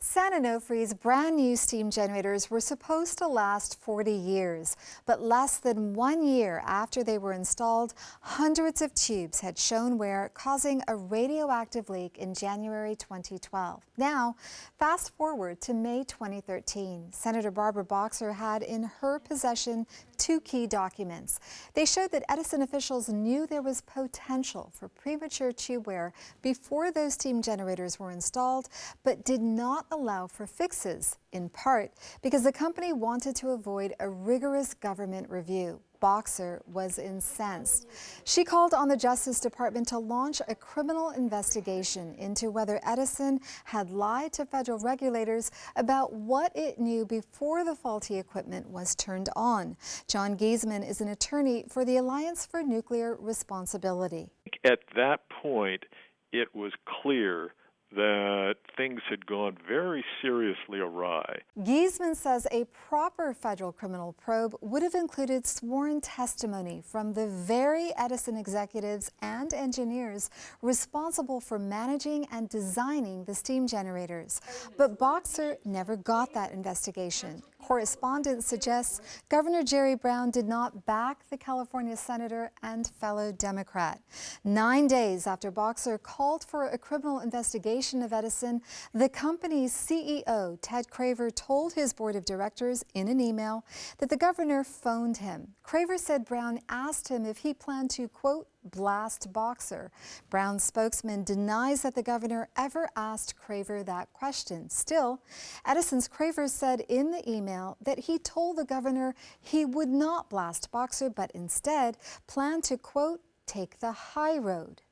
San Onofre's brand new steam generators were supposed to last 40 years, but less than 1 year after they were installed, hundreds of tubes had shown wear, causing a radioactive leak in January 2012. Now, fast forward to May 2013. Senator Barbara Boxer had in her possession two key documents. They showed that Edison officials knew there was potential for premature tube wear before those steam generators were installed, but did not allow for fixes, in part because the company wanted to avoid a rigorous government review. Boxer was incensed. She called on the Justice Department to launch a criminal investigation into whether Edison had lied to federal regulators about what it knew before the faulty equipment was turned on. John Giesman is an attorney for the Alliance for Nuclear Responsibility. At that point, it was clear that things had gone very seriously awry. Giesman says a proper federal criminal probe would have included sworn testimony from the very Edison executives and engineers responsible for managing and designing the steam generators. But Boxer never got that investigation. Correspondence suggests Governor Jerry Brown did not back the California senator and fellow Democrat. 9 days after Boxer called for a criminal investigation of Edison, the company's CEO, Ted Craver, told his board of directors in an email that the governor phoned him. Craver said Brown asked him if he planned to, quote, blast Boxer. Brown's spokesman denies that the governor ever asked Craver that question. Still, Edison's Craver said in the email that he told the governor he would not blast Boxer, but instead planned to, quote, take the high road.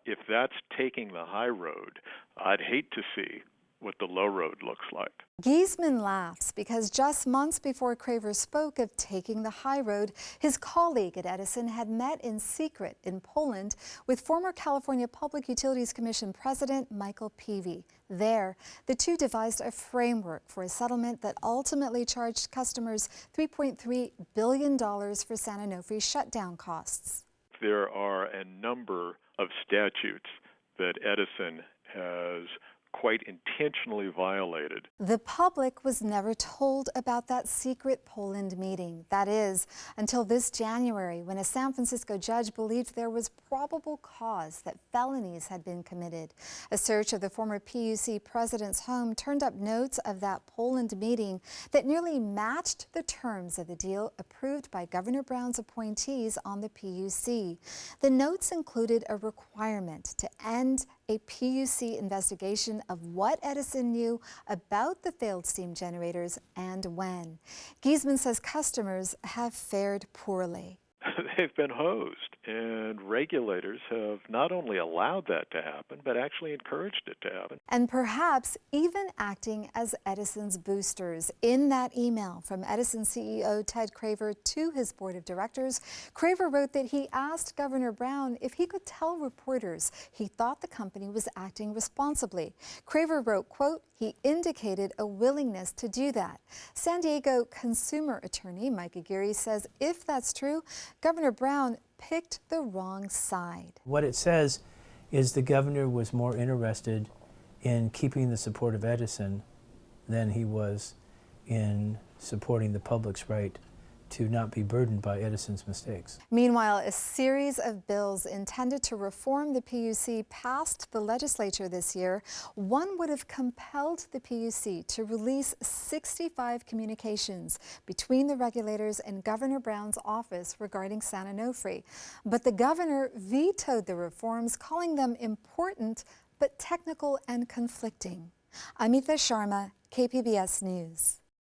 If that's taking the high road, I'd hate to see what the low road looks like. Giesman laughs because just months before Craver spoke of taking the high road, his colleague at Edison had met in secret in Poland with former California Public Utilities Commission President Michael Peavy. There, the two devised a framework for a settlement that ultimately charged customers $3.3 billion for San Onofre's shutdown costs. There are a number of statutes that Edison has quite intentionally violated. The public was never told about that secret Poland meeting. That is, until this January, when a San Francisco judge believed there was probable cause that felonies had been committed. A search of the former PUC president's home turned up notes of that Poland meeting that nearly matched the terms of the deal approved by Governor Brown's appointees on the PUC. The notes included a requirement to end a PUC investigation of what Edison knew about the failed steam generators and when. Giesman says customers have fared poorly. They've been hosed, and regulators have not only allowed that to happen, but actually encouraged it to happen. And perhaps even acting as Edison's boosters. In that email from Edison CEO Ted Craver to his board of directors, Craver wrote that he asked Governor Brown if he could tell reporters he thought the company was acting responsibly. Craver wrote, quote, he indicated a willingness to do that. San Diego consumer attorney Mike Aguirre says if that's true, Governor Brown picked the wrong side. What it says is the governor was more interested in keeping the support of Edison than he was in supporting the public's right to not be burdened by Edison's mistakes. Meanwhile, a series of bills intended to reform the PUC passed the legislature this year. One would have compelled the PUC to release 65 communications between the regulators and Governor Brown's office regarding San Onofre. But the governor vetoed the reforms, calling them important but technical and conflicting. Amita Sharma, KPBS News.